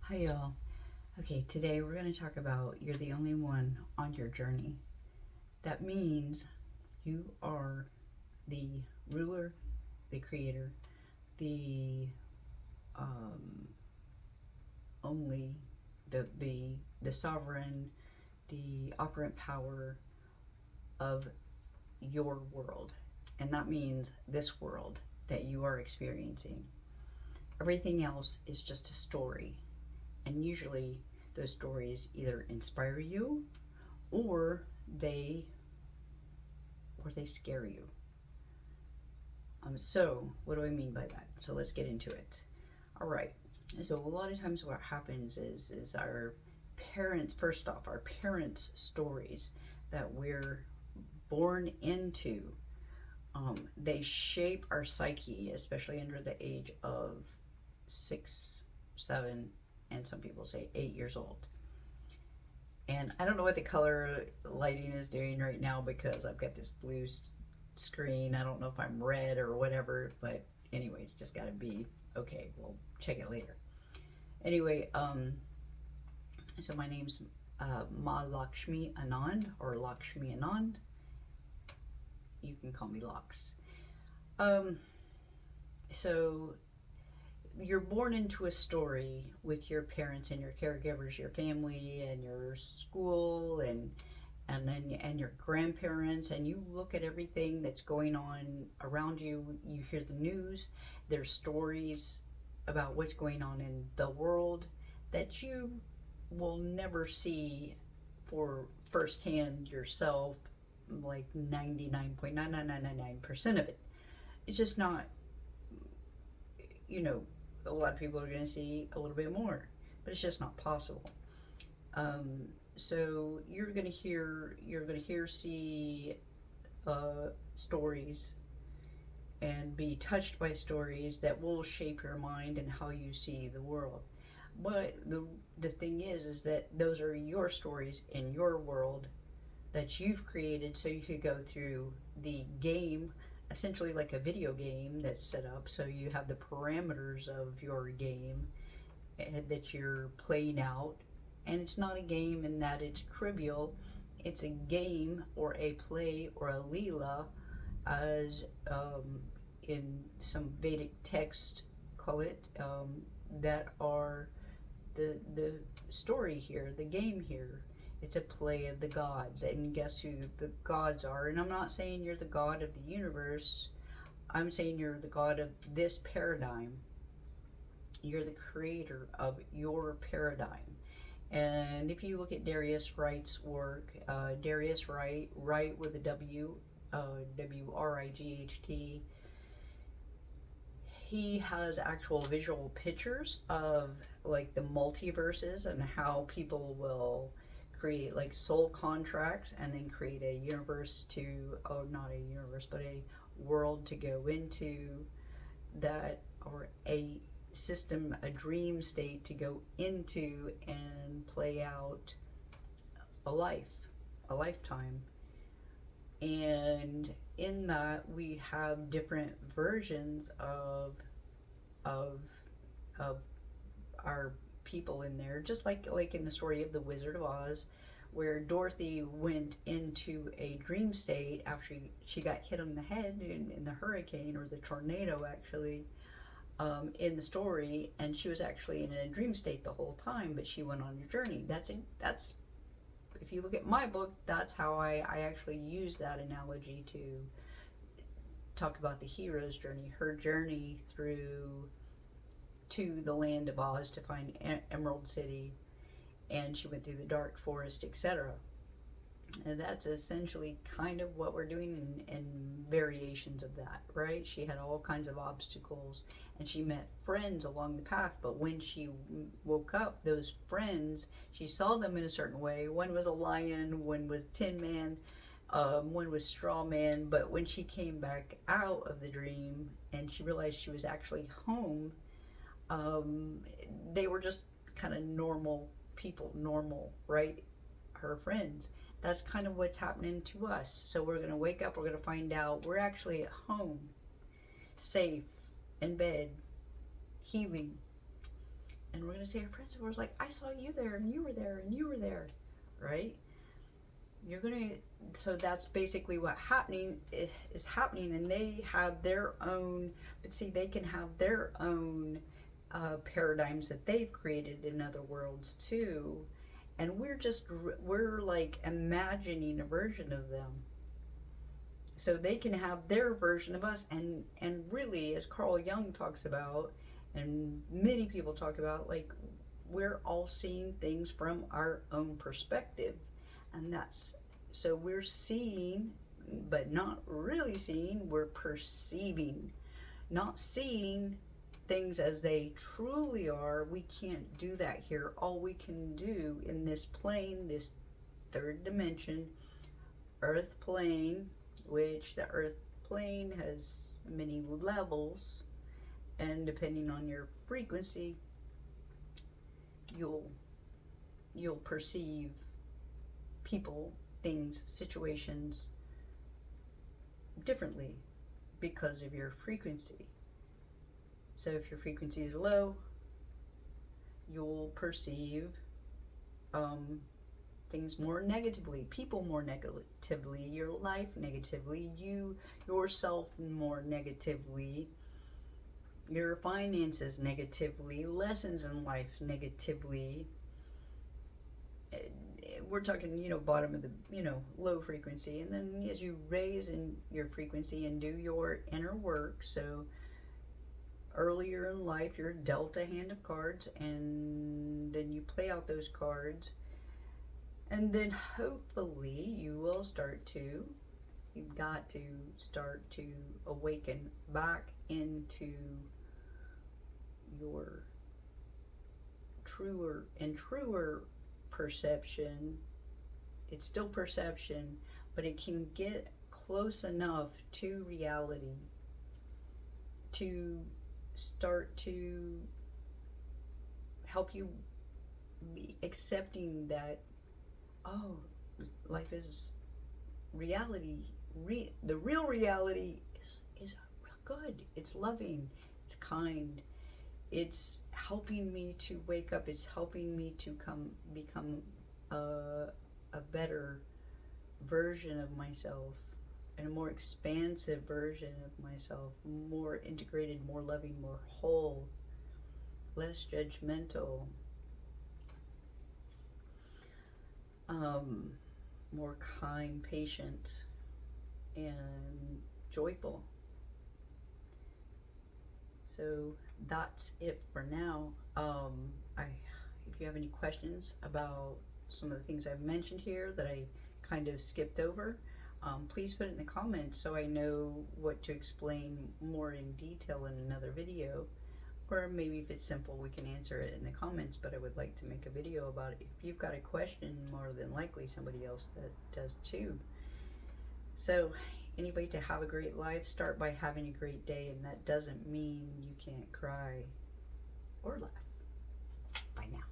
Hi, y'all. Okay, today we're going to talk about you're the only one on your journey. That means you are the ruler, the creator, the um, only, the sovereign, the operant power of your world. And that means this world that you are experiencing. Everything else is just a story. And usually those stories either inspire you or they they scare you. So what do I mean by that? So let's get into it. All right. So a lot of times what happens is our parents, first off, our parents' stories that we're born into, they shape our psyche, especially under the age of 6, 7, and some people say 8 years old. And I don't know what the color lighting is doing right now because I've got this blue screen. I don't know if I'm red or whatever, but anyway, it's just got to be okay. We'll check it later. Anyway, so my name's Ma Lakshmi Anand or Lakshmi Anand. You can call me Lux. Um, so you're born into a story with your parents and your caregivers, your family and your school and your grandparents, and you look at everything that's going on around you. You hear the news, there's stories about what's going on in the world that you will never see for firsthand yourself, like 99.99999% of it. It's just not, you know, a lot of people are going to see a little bit more, but it's just not possible. Um, so see stories and be touched by stories that will shape your mind and how you see the world. But the thing is that those are your stories in your world that you've created, so you could go through the game, essentially like a video game that's set up. So you have the parameters of your game that you're playing out, and it's not a game in that it's trivial. It's a game or a play or a leela, as in some Vedic text call it, that are the story here, the game here. It's a play of the gods, and guess who the gods are? And I'm not saying you're the god of the universe. I'm saying you're the god of this paradigm. You're the creator of your paradigm. And if you look at Darius Wright's work, Darius Wright, Wright with a W, Wright, he has actual visual pictures of like the multiverses and how people will create like soul contracts and then create a universe to, oh, not a universe, but a world to go into, that, or a system, a dream state to go into and play out a life, a lifetime. And in that we have different versions of of our people in there, just like in the story of the Wizard of Oz, where Dorothy went into a dream state after she got hit on the head in the hurricane or the tornado, actually, in the story, and she was actually in a dream state the whole time, but she went on a journey. That's if you look at my book, that's how I actually use that analogy to talk about the hero's journey, her journey through to the land of Oz to find Emerald City, and she went through the dark forest, etc. And that's essentially kind of what we're doing in variations of that, right? She had all kinds of obstacles and she met friends along the path, but when she woke up, those friends, she saw them in a certain way. One was a lion, one was Tin Man, one was Straw Man, but when she came back out of the dream and she realized she was actually home, they were just kind of normal people, normal, right? Her friends. That's kind of what's happening to us. So we're going to wake up, we're going to find out we're actually at home, safe, in bed, healing. And we're going to say our friends were like, I saw you there, and you were there, and you were there, right? You're going to, so that's basically what is happening, and they have their own, but see, they can have their own paradigms that they've created in other worlds too. And we're like imagining a version of them. So they can have their version of us, and really, as Carl Jung talks about, and many people talk about, like, we're all seeing things from our own perspective. And that's, so we're seeing, but not really seeing, we're perceiving, not seeing things as they truly are. We can't do that here. All we can do in this plane, this third dimension, earth plane, which the earth plane has many levels, and depending on your frequency, you'll perceive people, things, situations differently because of your frequency. So if your frequency is low, you'll perceive things more negatively, people more negatively, your life negatively, yourself more negatively, your finances negatively, lessons in life negatively. We're talking, bottom of the, low frequency. And then as you raise in your frequency and do your inner work, so earlier in life you're dealt a hand of cards, and then you play out those cards, and then hopefully you've got to start to awaken back into your truer and truer perception. It's still perception, but it can get close enough to reality to start to help you be accepting that, oh, life is reality. The real reality is real good. It's loving. It's kind. It's helping me to wake up. It's helping me to become a better version of myself, and a more expansive version of myself, more integrated, more loving, more whole, less judgmental, more kind, patient, and joyful. So that's it for now. If you have any questions about some of the things I've mentioned here that I kind of skipped over, please put it in the comments so I know what to explain more in detail in another video. Or maybe if it's simple, we can answer it in the comments, but I would like to make a video about it. If you've got a question, more than likely somebody else does too. So anyway, to have a great life, start by having a great day, and that doesn't mean you can't cry or laugh. Bye now.